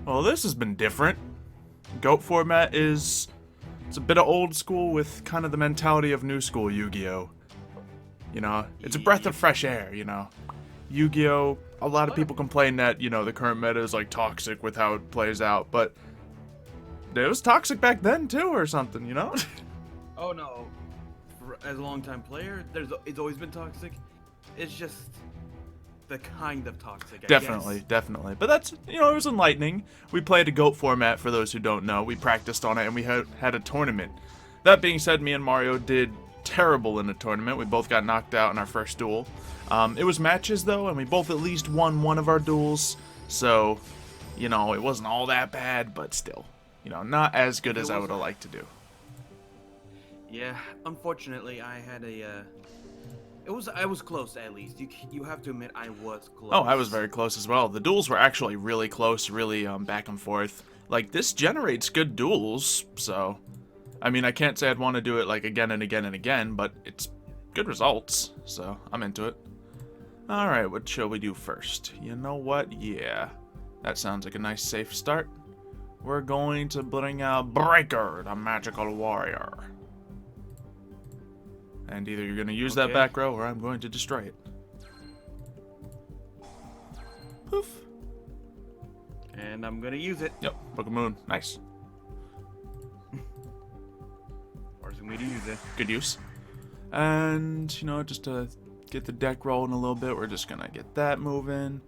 Well, this has been different. GOAT format it's a bit of old school with kind of the mentality of new school Yu-Gi-Oh. You know, it's a breath of fresh air, you know. Yu-Gi-Oh, a lot of people complain that, you know, the current meta is like toxic with how it plays out, but it was toxic back then too or something, you know? Oh no. As a long-time player, it's always been toxic. It's just the kind of toxic, I Definitely, guess. definitely. But that's, you know, it was enlightening. We played a GOAT format for those who don't know. We practiced on it and we had a tournament. That being said, me and Mario did terrible in the tournament. We both got knocked out in our first duel. It was matches though, and we both at least won one of our duels. So, you know, it wasn't all that bad, but still, you know, not as good as I would have liked to do. Yeah, unfortunately, I had a. I was close at least. You have to admit I was close. Oh, I was very close as well. The duels were actually really close, really back and forth. Like, this generates good duels, so I mean, I can't say I'd want to do it like again and again and again, but it's good results, so I'm into it. Alright, what shall we do first? You know what? Yeah, that sounds like a nice safe start. We're going to bring out Breaker, the magical warrior. And either you're going to use that back row or I'm going to destroy it. Poof. And I'm going to use it. Yep, Book of Moon. Nice. Forcing me to use it. Good use. And, you know, just to get the deck rolling a little bit, we're just going to get that moving.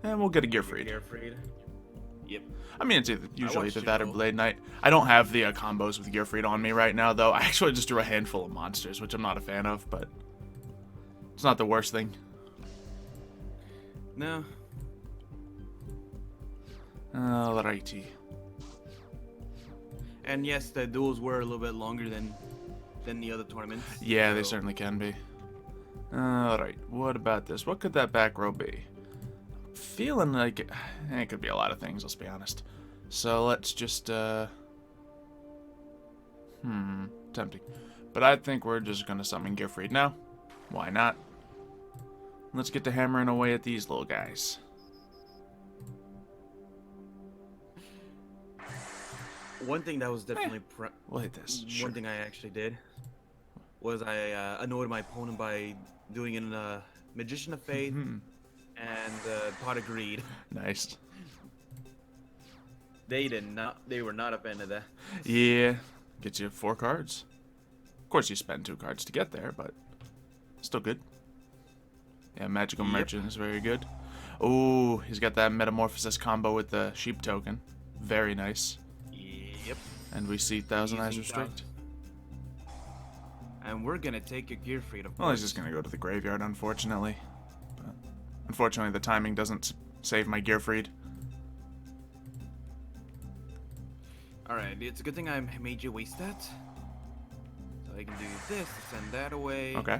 And we'll get a Gear Freed. Yep. I mean, it's usually either that or Blade Knight. I don't have the combos with Gear Freed on me right now, though. I actually just drew a handful of monsters, which I'm not a fan of, but it's not the worst thing. No. Alrighty. And yes, the duels were a little bit longer than the other tournaments. Yeah, they certainly can be. Alright, what about this? What could that back row be? Feeling like it could be a lot of things, let's be honest. So let's just tempting. But I think we're just gonna summon Gear Freed now. Why not? Let's get to hammering away at these little guys. One thing that was definitely we'll hit this. One thing I actually did was I annoyed my opponent by doing in Magician of Faith and Pot of Greed. Nice. They were not a fan of that. Yeah, gets you 4 cards. Of course, you spend 2 cards to get there, but still good. Yeah, Magical Merchant is very good. Oh, he's got that Metamorphosis combo with the Sheep token. Very nice. Yep. And we see Thousand Eyes Restrict. And we're gonna take a Gear Freed, of course. Well, he's just gonna go to the graveyard, unfortunately. But unfortunately, the timing doesn't save my Gear Freed. Alright, it's a good thing I made you waste that. So I can do this to send that away. Okay.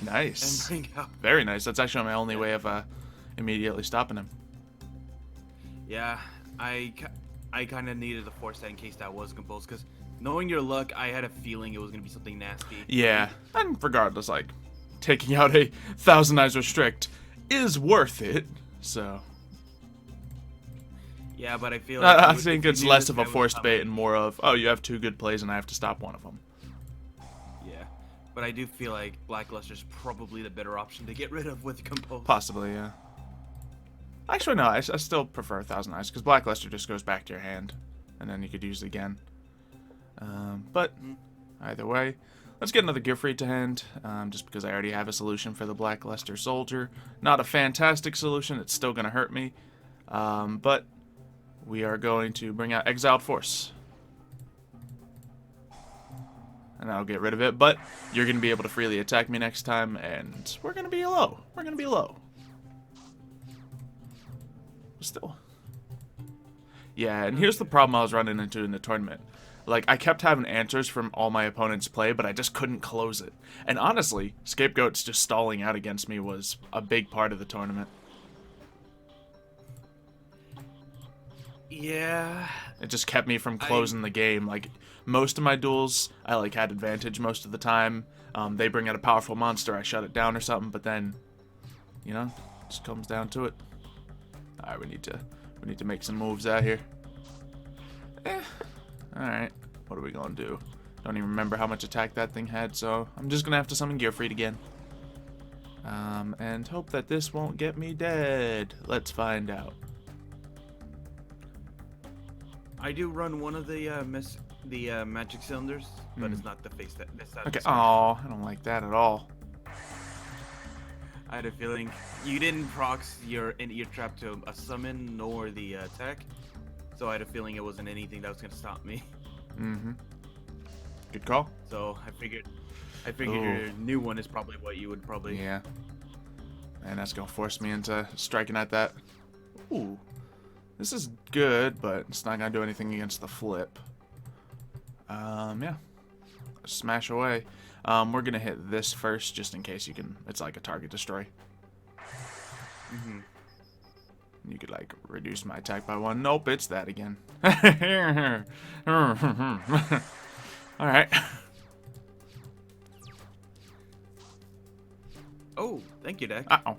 Nice. And bring out. Very nice. That's actually my only way of immediately stopping him. Yeah, I kind of needed to force that in case that was composed, because knowing your luck, I had a feeling it was going to be something nasty. Yeah, and regardless, like, taking out a Thousand Eyes Restrict is worth it, so. Yeah, but I feel like I think it's less of a forced bait and more of, oh, you have 2 good plays and I have to stop one of them. Yeah, but I do feel like Blackluster's probably the better option to get rid of with Compose. Possibly, yeah. Actually, no, I still prefer Thousand Eyes, because Blackluster just goes back to your hand, and then you could use it again. But, either way, let's get another Gear Freed to hand, just because I already have a solution for the Blackluster Soldier. Not a fantastic solution, it's still going to hurt me, but we are going to bring out Exiled Force. And that'll get rid of it, but you're going to be able to freely attack me next time, and we're going to be low. We're going to be low. Still. Yeah, and here's the problem I was running into in the tournament. Like, I kept having answers from all my opponent's play, but I just couldn't close it. And honestly, Scapegoats just stalling out against me was a big part of the tournament. Yeah. It just kept me from closing the game. Like, most of my duels, I, like, had advantage most of the time. They bring out a powerful monster, I shut it down or something, but then, you know, it just comes down to it. Alright, we need to make some moves out here. Alright, what are we gonna do? Don't even remember how much attack that thing had, so I'm just gonna have to summon Gearfried again. And hope that this won't get me dead. Let's find out. I do run one of the magic cylinders, but it's not the face that. Okay. Oh, I don't like that at all. I had a feeling you didn't prox your ear trap to a summon nor the attack, so I had a feeling it wasn't anything that was gonna stop me. Mm-hmm. Good call. So I figured your new one is probably what you would probably. Yeah. And that's gonna force me into striking at that. Ooh. This is good, but it's not gonna do anything against the flip. Yeah. Smash away. We're gonna hit this first, just in case you can. It's like a target destroy. You could like reduce my attack by 1. Nope, it's that again. All right. Oh, thank you, deck. Uh-oh.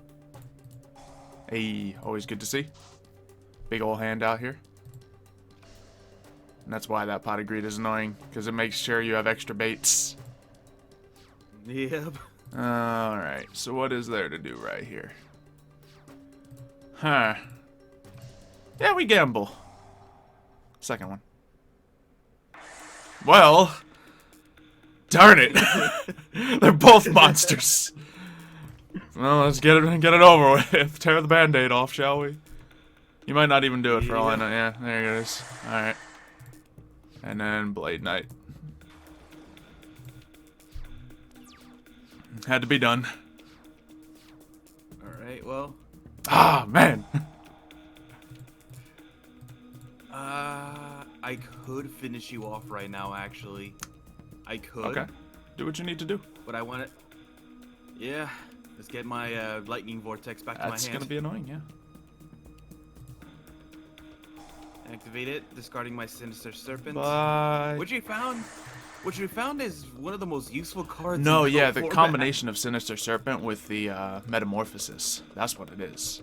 Hey, always good to see. Big ol' hand out here. And that's why that pot of greed is annoying, because it makes sure you have extra baits. Yep. Alright, so what is there to do right here? Huh. Yeah, we gamble. Second one. Well, darn it. They're both monsters. Well, let's get it over with. Tear the band-aid off, shall we? You might not even do it for all I know. Yeah, there it is. Alright. And then Blade Knight. Had to be done. Alright, well. Ah, man. I could finish you off right now, actually. I could. Okay. Do what you need to do. But I want it. Yeah. Let's get my lightning vortex back to my hand. That's gonna be annoying, yeah. Activate it, discarding my Sinister Serpent. Bye. What you found is one of the most useful cards. No, in yeah, the format. combination of Sinister Serpent with the Metamorphosis. That's what it is.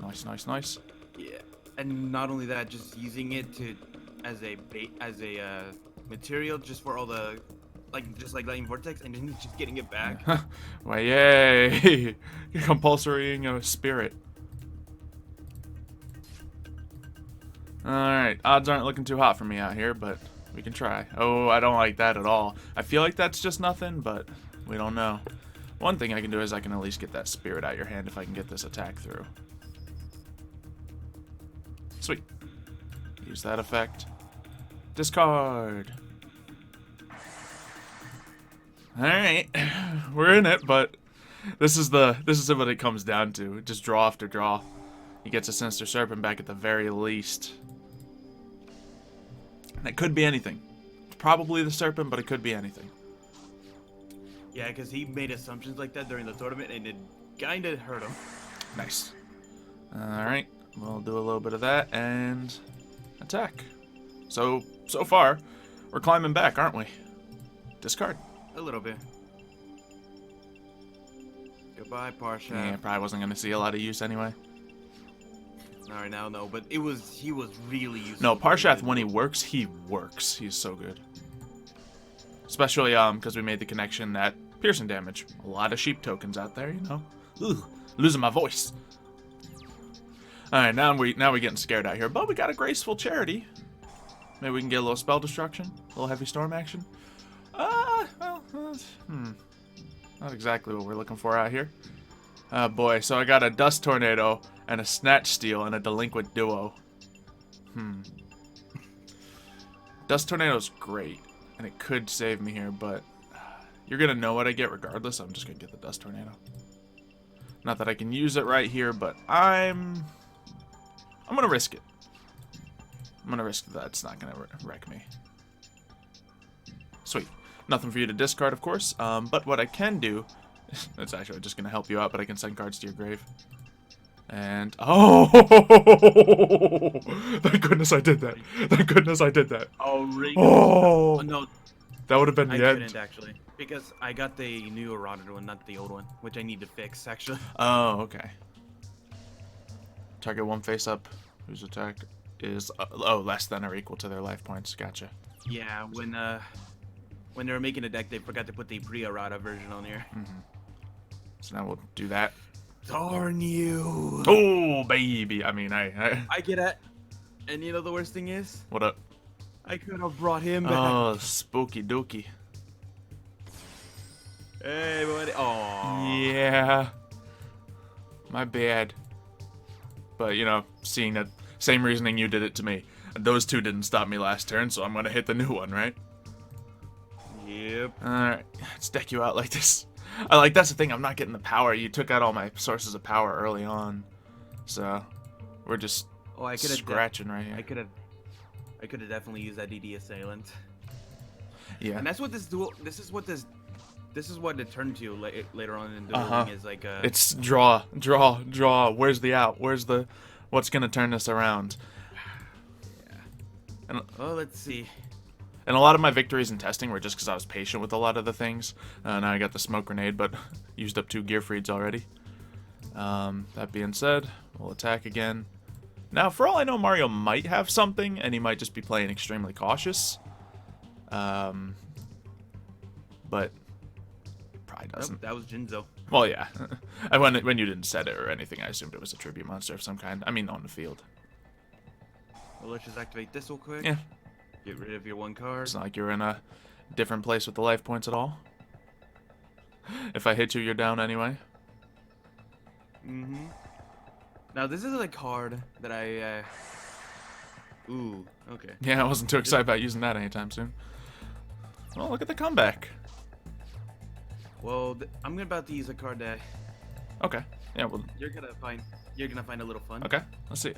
Nice, nice, nice. Yeah, and not only that, just using it as a material just for all the just like lightning vortex, and then just getting it back. Why, yay! Compulsorying a spirit. Alright, odds aren't looking too hot for me out here, but we can try. Oh, I don't like that at all. I feel like that's just nothing, but we don't know. One thing I can do is I can at least get that spirit out your hand if I can get this attack through. Sweet. Use that effect. Discard. Alright. We're in it, but this is what it comes down to. Just draw after draw. He gets a Sinister Serpent back at the very least. And it could be anything. It's probably the Serpent, but it could be anything. Yeah, because he made assumptions like that during the tournament, and it kind of hurt him. Nice. Alright. We'll do a little bit of that and attack. So far, we're climbing back, aren't we? Discard. A little bit. Goodbye, Parsha. Yeah, probably wasn't going to see a lot of use anyway. Alright, now no, but he was really useful. No, Parshath, when he works, He's so good. Especially because we made the connection that piercing damage. A lot of sheep tokens out there, you know. Ugh, losing my voice. Alright, now we're getting scared out here, but we got a graceful charity. Maybe we can get a little spell destruction, a little heavy storm action. Not exactly what we're looking for out here. Oh boy, so I got a Dust Tornado and a Snatch Steal and a Delinquent Duo. Dust Tornado's great, and it could save me here, but you're gonna know what I get regardless. I'm just gonna get the Dust Tornado. Not that I can use it right here, but I'm gonna risk it. I'm gonna risk that it's not gonna wreck me. Sweet. Nothing for you to discard, of course. But what I can do, it's actually just gonna help you out, but I can send cards to your grave. And oh, thank goodness I did that. Thank goodness I did that. Oh, really? Oh No, That would have been I the end. couldn't actually because I got the new eroded one, not the old one, which I need to fix actually. Oh, okay. Target one face up, whose attack is less than or equal to their life points. Gotcha. Yeah, when they were making a deck, they forgot to put the pre-errata version on here. So now we'll do that. Darn you! Oh, baby. I mean, I I get it. And you know the worst thing is, what up? I could have brought him back. Oh, spooky dookie. Hey, buddy. Oh. Yeah. My bad. But, you know, seeing that same reasoning you did it to me. Those two didn't stop me last turn, so I'm going to hit the new one, right? Yep. Alright, let's deck you out like this. That's the thing, I'm not getting the power. You took out all my sources of power early on. So, we're just I could have scratching right here. I could have definitely used that DD Assailant. Yeah. And that's what this duel. This is what it turned to later on in dueling is like a. It's draw, draw, draw. Where's the out? What's gonna turn this around? Yeah. And, well, let's see. and a lot of my victories in testing were just because I was patient with a lot of the things. Now I got the smoke grenade, but used up 2 gear freeds already. That being said, we'll attack again. Now, for all I know, Mario might have something, and he might just be playing extremely cautious. But probably doesn't. Nope, that was Jinzo. Well, yeah. When you didn't set it or anything, I assumed it was a tribute monster of some kind. I mean, on the field. Well, let's just activate this real quick. Yeah. Get rid of your 1 card. It's not like you're in a different place with the life points at all. If I hit you, you're down anyway. Mm-hmm. Now, this is a card that I, Ooh, okay. Yeah, I wasn't too excited about using that anytime soon. Well, look at the comeback. Well, I'm about to use a card that Okay. Yeah, well, you're gonna find a little fun. okay. Let's see it.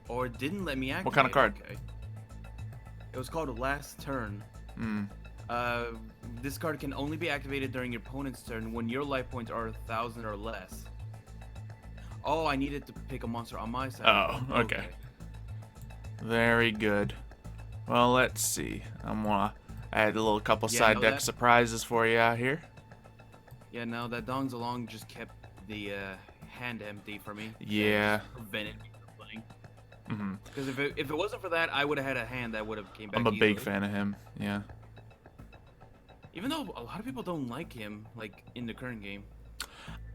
Or it didn't let me activate. What kind of card? Okay. It was called Last Turn. Hmm. This card can only be activated during your opponent's turn when your life points are 1,000 or less. Oh, I needed to pick a monster on my side. Oh, okay. Very good. Well, let's see. I'm gonna add a little couple Yeah, side know deck that? surprises for you out here. Yeah, no, that Dong's Along just kept the hand empty for me. Yeah. Just prevented me from playing. Hmm. Because if it wasn't for that, I would have had a hand that would have came back I'm a big easily. fan of him. Yeah. Even though a lot of people don't like him, like, in the current game.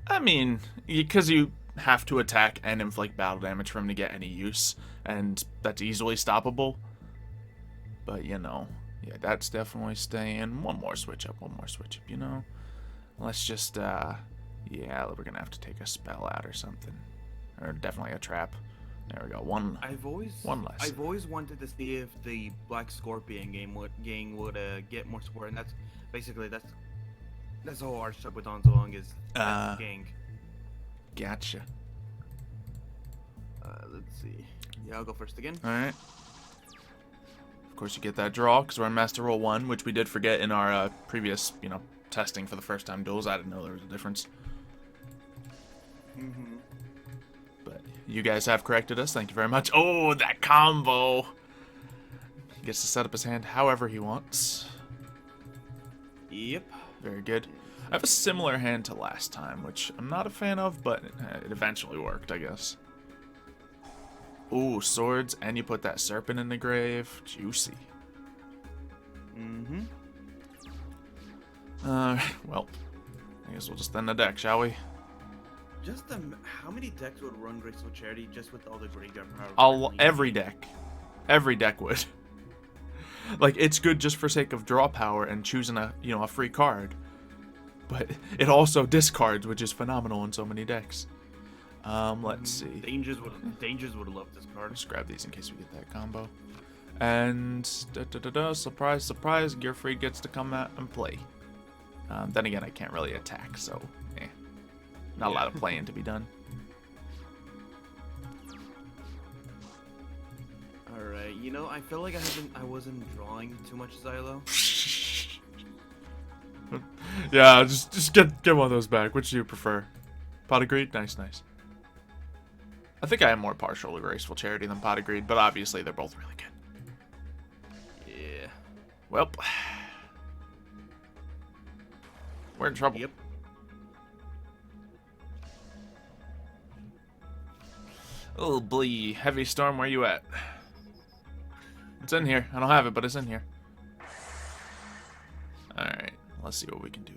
I mean, because you have to attack and inflict battle damage for him to get any use, and that's easily stoppable. But, you know, yeah, that's definitely staying. One more switch up, you know? Let's just, yeah, we're gonna have to take a spell out or something. Or definitely a trap. There we go, one less. I've always wanted to see if the Black Scorpion gang would get more support, and that's basically that's the whole archetype with Don Zolong is that gang. Gotcha. Let's see. Yeah, I'll go first again. Alright. Of course, you get that draw, because we're on Master Roll 1, which we did forget in our previous, you know, testing for the first time duels. I didn't know there was a difference. Mm-hmm. But you guys have corrected us. Thank you very much. Oh, that combo! He gets to set up his hand however he wants. Yep. Very good. I have a similar hand to last time, which I'm not a fan of, but it eventually worked, I guess. Ooh, swords, and you put that serpent in the grave. Juicy. Mm-hmm. Well, I guess we'll just end the deck, shall we? Just how many decks would run Graceful Charity just with all the graveyard power? Every deck would. Like, it's good just for sake of draw power and choosing a free card. But it also discards, which is phenomenal in so many decks. Let's see. Dangers would love this card. Let's grab these in case we get that combo. And surprise, surprise, Gearfried gets to come out and play. Then again, I can't really attack, so not a lot of playing to be done. All right, you know, I feel like I wasn't drawing too much Xylo. Yeah, just get one of those back. Which do you prefer? Pot of Greed? Nice, nice. I think I am more partial to Graceful Charity than Pot of Greed, but obviously they're both really good. Yeah. Well, we're in trouble. Yep. Oh, boy. Heavy Storm, where you at? It's in here. I don't have it, but it's in here. Alright, let's see what we can do.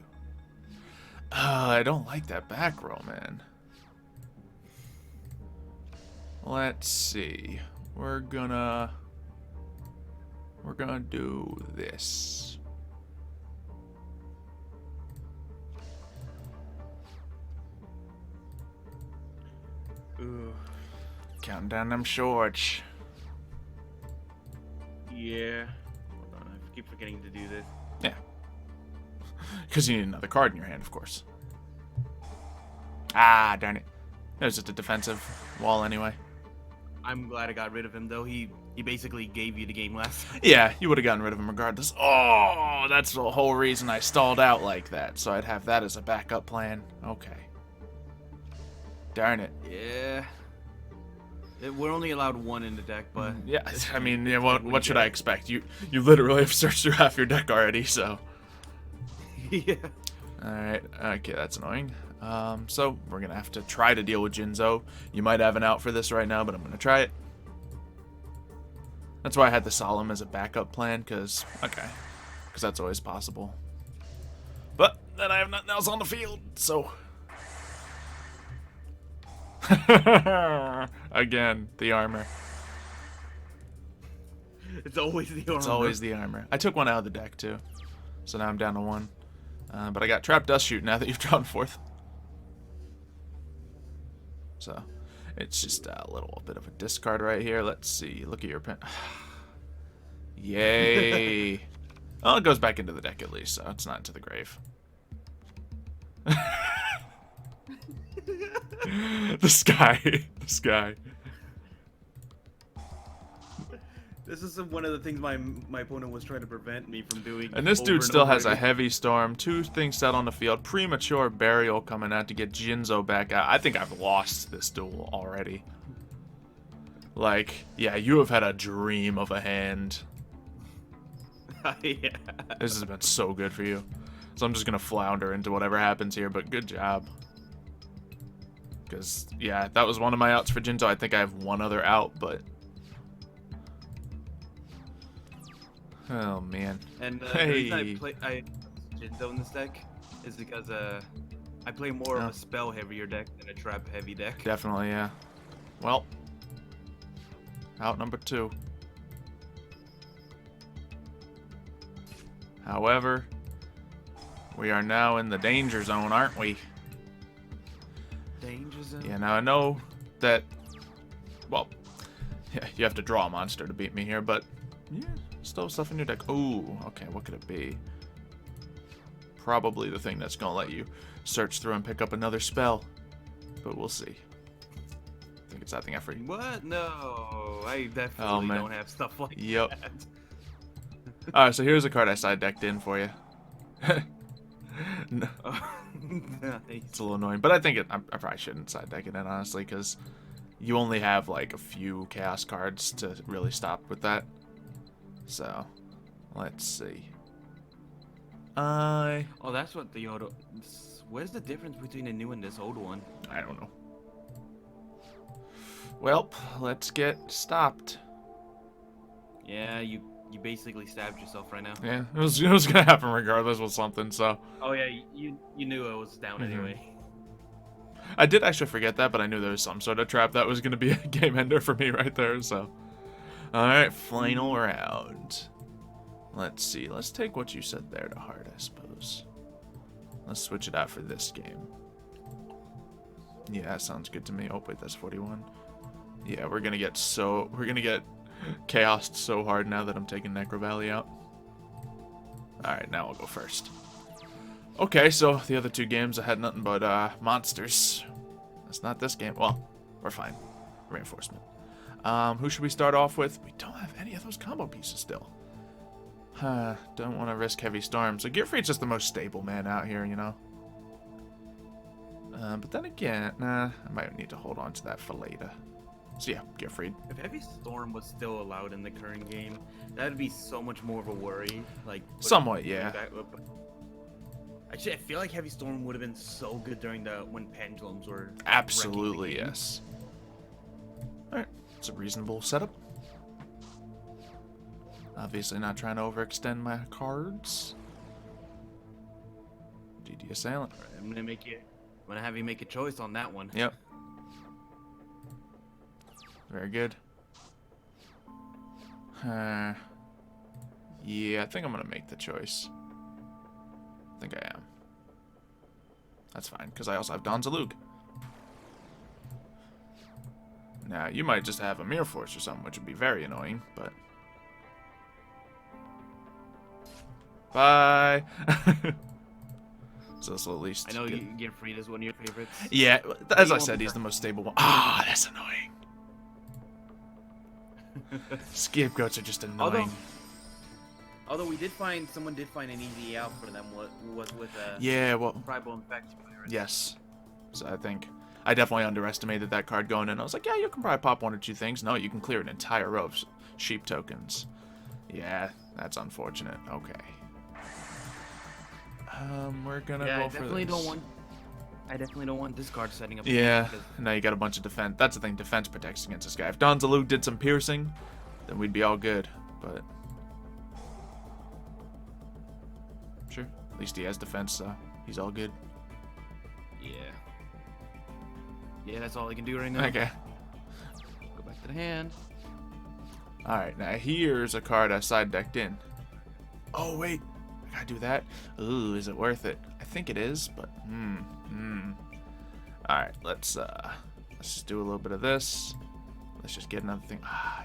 I don't like that back row, man. Let's see. We're gonna do this. Ooh. Counting down them shorts. Yeah. Hold on, I keep forgetting to do this. Yeah. Because you need another card in your hand, of course. Ah, darn it. It was just a defensive wall anyway. I'm glad I got rid of him, though. He basically gave you the game last time. Yeah, you would have gotten rid of him regardless. Oh, that's the whole reason I stalled out like that. So I'd have that as a backup plan. Okay. Darn it. Yeah. We're only allowed one in the deck, but... Yeah, I mean, yeah, what should I expect? You literally have searched through half your deck already, so... Yeah. Alright, okay, that's annoying. So, we're gonna have to try to deal with Jinzo. You might have an out for this right now, but I'm gonna try it. That's why I had the Solemn as a backup plan, because that's always possible. But, then I have nothing else on the field, so... Again, the armor. It's always the armor. It's always the armor. I took one out of the deck, too. So now I'm down to one. But I got Trap Dust Shoot now that you've drawn fourth. So, it's just a little bit of a discard right here. Let's see. Look at your pen. Yay. Well, it goes back into the deck at least, so it's not into the grave. This guy. This is one of the things my opponent was trying to prevent me from doing. And this dude still has a Heavy Storm, 2 things set on the field, Premature Burial coming out to get Jinzo back out. I think I've lost this duel already. Like, yeah, you have had a dream of a hand. Yeah. This has been so good for you. So I'm just going to flounder into whatever happens here, but good job. Because, yeah, that was one of my outs for Jinzo. I think I have one other out, but... Oh, man. And the hey. reason I Jinzo in this deck is because I play more of a spell heavier deck than a trap heavy deck. Definitely, yeah. Well, out number 2. However, we are now in the danger zone, aren't we? Danger zone? Yeah, now I know that, well, yeah, you have to draw a monster to beat me here, but yeah, still have stuff in your deck. Ooh, okay, what could it be? Probably the thing that's going to let you search through and pick up another spell, but we'll see. I think it's that thing I forget. What? No, I definitely don't have stuff like that. Alright, so here's a card I side decked in for you. No. Nice. It's a little annoying, but I think I probably shouldn't side deck it in, honestly, because you only have like a few chaos cards to really stop with that. So, let's see. Oh, that's what the auto. Where's the difference between the new and this old one? I don't know. Well, let's get stopped. Yeah, you basically stabbed yourself right now. Yeah, it was gonna happen regardless with something. So. Oh yeah, you knew I was down anyway. I did actually forget that, but I knew there was some sort of trap that was gonna be a game ender for me right there. So. All right, final round. Let's see. Let's take what you said there to heart, I suppose. Let's switch it out for this game. Yeah, that sounds good to me. Oh wait, that's 41. Yeah, we're gonna get chaosed so hard now that I'm taking Necro Valley out. Alright, now I'll go first. Okay, so the other 2 games I had nothing but monsters. That's not this game. Well, we're fine. Reinforcement. Who should we start off with? We don't have any of those combo pieces still. Don't want to risk Heavy Storm. So Gearfried's just the most stable man out here, you know. But then again, nah, I might need to hold on to that for later. So yeah, get freed. If Heavy Storm was still allowed in the current game, that'd be so much more of a worry. Like Somewhat, yeah. Actually, I feel like Heavy Storm would have been so good during when pendulums were Absolutely, wrecking the game. yes. Alright, it's a reasonable setup. Obviously not trying to overextend my cards. GD Assailant. Right, I'm gonna have you make a choice on that one. Yep. Very good. Yeah, I think I'm gonna make the choice. I think I am. That's fine, because I also have Don Zalug. Now, you might just have a Mirror Force or something, which would be very annoying, but... Bye! So this will at least... I know you get freed as one of your favorites. Yeah, as I said, he's the most stable one. Ah, that's annoying. Scapegoats are just annoying. Although someone did find an easy out for them. What was with yeah, well, tribal infection virus. Yes. So I think I definitely underestimated that card going in. I was like, yeah, you can probably pop one or two things. No, you can clear an entire row of sheep tokens. Yeah, that's unfortunate. Okay. We're gonna go for this. I definitely don't want this card setting up. Yeah, now you got a bunch of defense. That's the thing, defense protects against this guy. If Don Zalug did some piercing, then we'd be all good. But sure, at least he has defense, so he's all good. Yeah. Yeah, that's all I can do right now. Okay. Go back to the hand. Alright, now here's a card I side decked in. Oh, wait. I gotta do that? Ooh, is it worth it? I think it is, but Alright, let's just do a little bit of this. Let's just get another thing.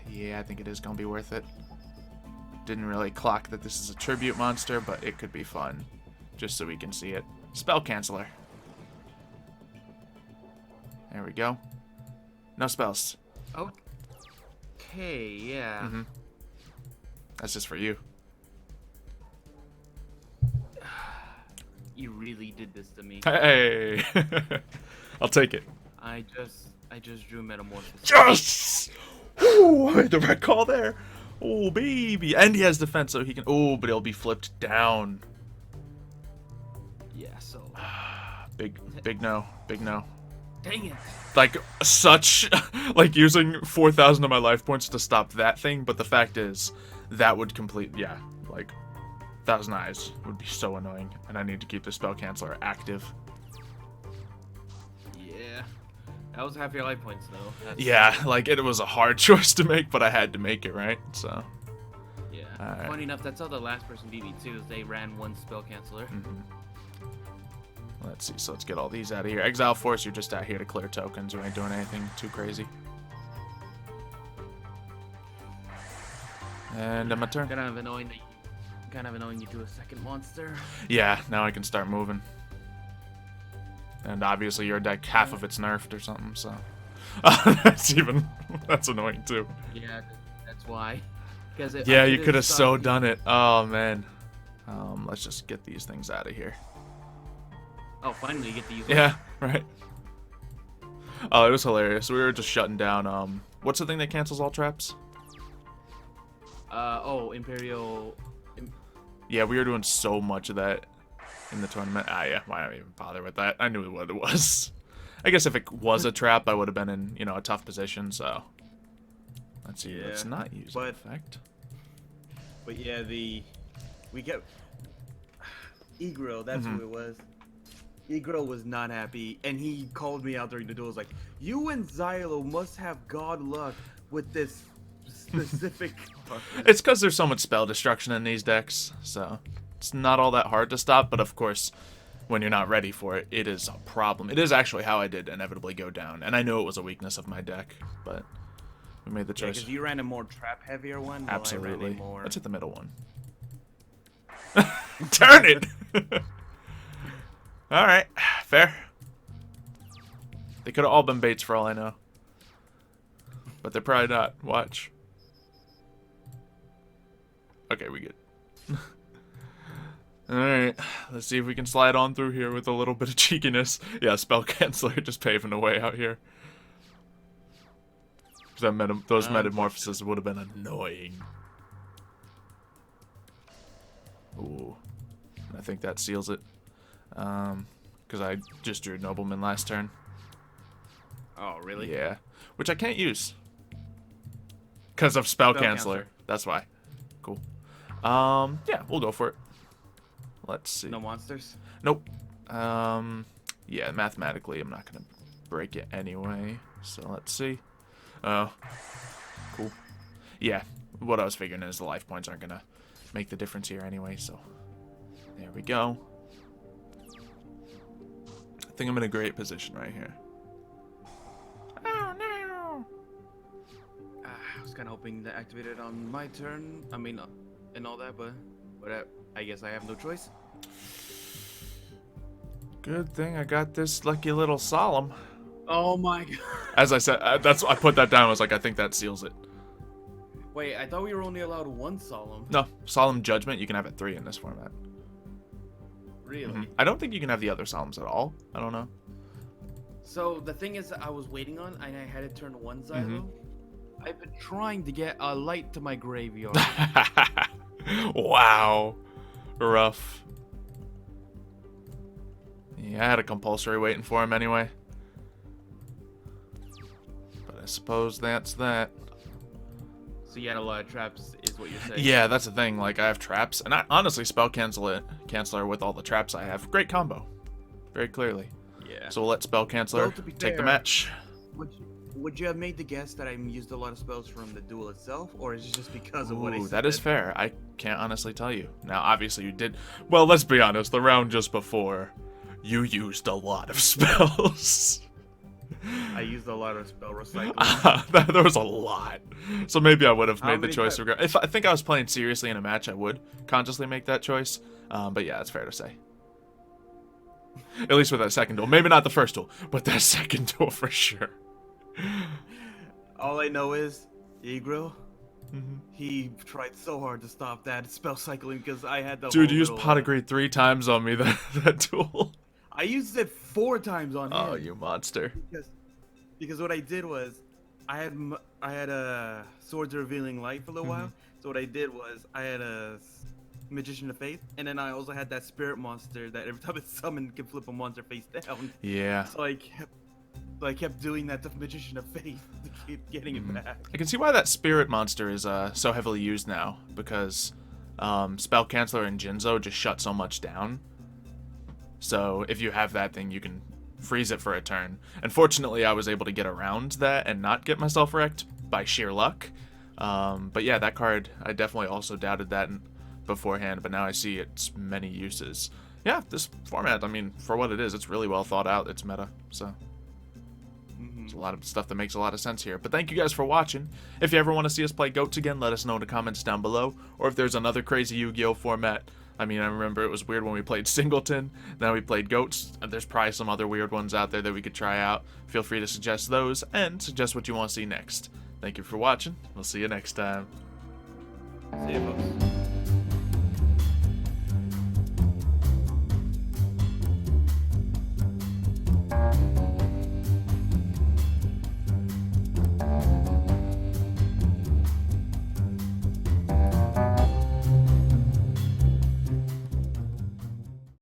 Yeah, I think it is gonna be worth it. Didn't really clock that this is a tribute monster, but it could be fun. Just so we can see it. Spell Canceller. There we go. No spells. Okay, yeah. That's just for you. You really did this to me. Hey! I'll take it. I just drew Metamorphosis. Yes! Ooh, I made the right call there. Oh, baby. And he has defense, so he can... Oh, but he'll be flipped down. Yeah, so... Big no. Big no. Dang it. Like, such... like, using 4,000 of my life points to stop that thing, but the fact is, that would complete... Yeah, like... 1,000 Eyes would be so annoying, and I need to keep the Spell Canceller active. Yeah. That was half your life points, though. Yeah, like, it was a hard choice to make, but I had to make it, right? So... Yeah. Right. Funny enough, that's how the last person beat me, too, is they ran one Spell Canceller. Let's see, so let's get all these out of here. Exile Force, you're just out here to clear tokens. You ain't doing anything too crazy. And my turn. Kind of annoying you do a second monster. Yeah, now I can start moving. And obviously your deck, half of it's nerfed or something, so... that's annoying too. Yeah, that's why. Yeah, you could have so done it. Oh, man. Let's just get these things out of here. Oh, finally you get to use Yeah, right. Oh, it was hilarious. We were just shutting down, what's the thing that cancels all traps? Imperial... Yeah, we were doing so much of that in the tournament. Yeah, why not even bother with that? I knew what it was. I guess if it was a trap, I would have been in, you know, a tough position, so... Let's see, let's not use that effect. But yeah, we kept... Egro, that's who it was. Egro was not happy, and he called me out during the duel. Was like, you and Xylo must have god luck with this specific... It's because there's so much spell destruction in these decks, so it's not all that hard to stop, but of course, when you're not ready for it, it is a problem. It is actually how I did inevitably go down, and I knew it was a weakness of my deck, but we made the choice. Because you ran a more trap-heavier one, Absolutely. I ran a more... Let's hit the middle one. Turn it! Alright, fair. They could have all been baits for all I know. But they're probably not. Watch. Okay, we good. Alright, let's see if we can slide on through here with a little bit of cheekiness. Yeah, Spell Canceller just paving the way out here. Those metamorphoses would have been annoying. Ooh. I think that seals it. Because I just drew Nobleman last turn. Oh, really? Yeah. Which I can't use. Because of Spell Canceller. Canceller. That's why. Cool. Yeah, we'll go for it. Let's see. No monsters? Nope. Yeah, mathematically, I'm not going to break it anyway. So let's see. Oh. Cool. Yeah, what I was figuring is the life points aren't going to make the difference here anyway, so there we go. I think I'm in a great position right here. Oh, no! I was kind of hoping to activate it on my turn. I mean, and all that, but I guess I have no choice. Good thing I got this lucky little solemn. Oh my god. As I said, I put that down. I was like, I think that seals it. Wait, I thought we were only allowed one solemn. No, solemn judgment. You can have it 3 in this format. Really? I don't think you can have the other solemns at all. I don't know. So the thing is, I was waiting on, and I had to turn 1 Xylo. I've been trying to get a light to my graveyard. Wow, rough. Yeah, I had a compulsory waiting for him anyway. But I suppose that's that. So you had a lot of traps, is what you're saying? Yeah, that's the thing. Like, I have traps, and I honestly Spell Canceller with all the traps I have. Great combo, very clearly. Yeah. So we'll let Spell Canceller Well, to be take the fair, match. Would you have made the guess that I used a lot of spells from the duel itself, or is it just because of what I Ooh, said? that is fair. I can't honestly tell you. Now, obviously, you did. Well, let's be honest. The round just before, you used a lot of spells. I used a lot of spell recycling. There was a lot. So maybe I would have How made the many choice. times- If I think I was playing seriously in a match, I would consciously make that choice. But yeah, it's fair to say. At least with that second duel. Maybe not the first duel, but that second duel for sure. All I know is, Yugioh, he tried so hard to stop that spell cycling because I had the Dude, whole you used little, Pot of Greed 3 times on me that duel. I used it 4 times on him. Oh, you monster. Because what I did was, I had a Swords of Revealing Light for a little while. So what I did was, I had a Magician of Faith, and then I also had that Spirit Monster that every time it's summoned can flip a monster face down. Yeah. So I kept doing that to Magician of Faith to keep getting it back. I can see why that Spirit Monster is so heavily used now, because Spell Canceller and Jinzo just shut so much down. So if you have that thing, you can freeze it for a turn. And fortunately, I was able to get around that and not get myself wrecked by sheer luck. But yeah, that card, I definitely also doubted that beforehand, but now I see its many uses. Yeah, this format, I mean, for what it is, it's really well thought out. It's meta, so there's a lot of stuff that makes a lot of sense here. But thank you guys for watching. If you ever want to see us play GOATs again, let us know in the comments down below. Or if there's another crazy Yu-Gi-Oh format. I mean, I remember it was weird when we played Singleton. Now we played GOATs. And there's probably some other weird ones out there that we could try out. Feel free to suggest those and suggest what you want to see next. Thank you for watching. We'll see you next time. See you, folks.